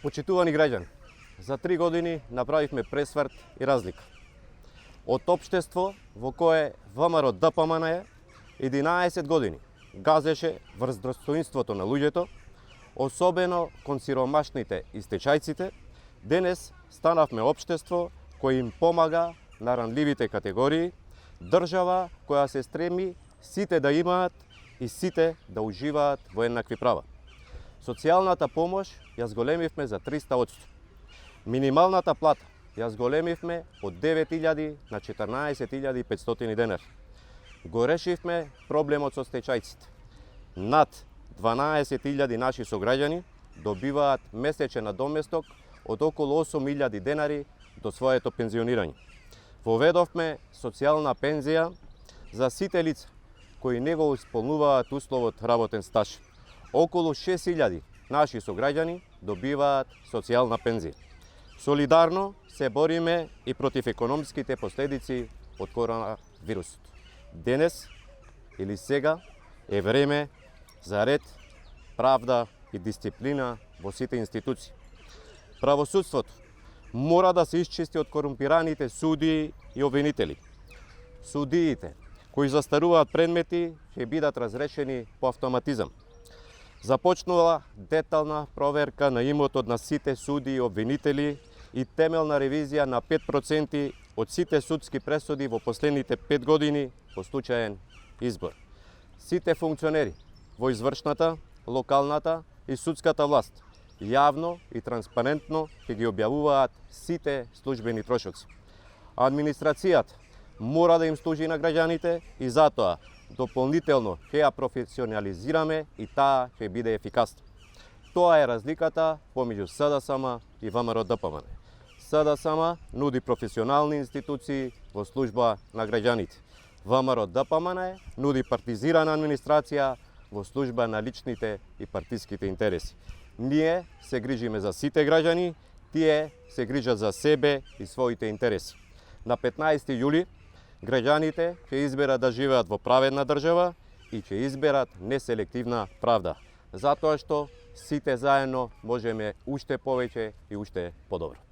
Почитувани граѓани, за 3 години направивме пресврт и разлика. Од општество во кое ВМРО ДПМН 11 години газеше врз достоинството на луѓето, особено кон сиромашните и стечајците, денес станавме општество кој им помага на ранливите категории, држава која се стреми сите да имаат и сите да уживаат во еднакви права. Социјалната помош ја зголемивме за 300%. Минималната плата ја зголемивме од 9.000 на 14.500 денари. Го решивме проблемот со стечајците. Над 12.000 наши сограѓани добиваат месечен надоместок од околу 8.000 денари до своето пензионирање. Воведовме социјална пензија за сите лица кои не го исполнуваат условот работен стаж. Околу 6.000 наши сограѓани добиваат социјална пензија. Солидарно се бориме и против економските последици од коронавирусот. Денес или сега е време за ред, правда и дисциплина во сите институции. Правосудството мора да се исчисти од корумпираните судии и обвинители. Судиите кои застаруваат предмети ќе бидат разрешени по автоматизам. Започнува детална проверка на имотот на сите судии и обвинители и темелна ревизија на 5% од сите судски пресуди во последните 5 години по случаен избор. Сите функционери во извршната, локалната и судската власт јавно и транспарентно ќе ги објавуваат сите службени трошоци. Администрацијата мора да им служи на граѓаните и затоа дополнително ќе ја професионализираме и таа ќе биде ефикасна. Тоа е разликата помеѓу СДСМ и ВМРО ДПМН. СДСМ нуди професионални институции во служба на граѓаните. ВМРО ДПМН нуди партизирана администрација во служба на личните и партиските интереси. Ние се грижиме за сите граѓани, тие се грижат за себе и своите интереси. На 15 јули граѓаните ќе изберат да живеат во праведна држава и ќе изберат неселективна правда, затоа што сите заедно можеме уште повеќе и уште подобро.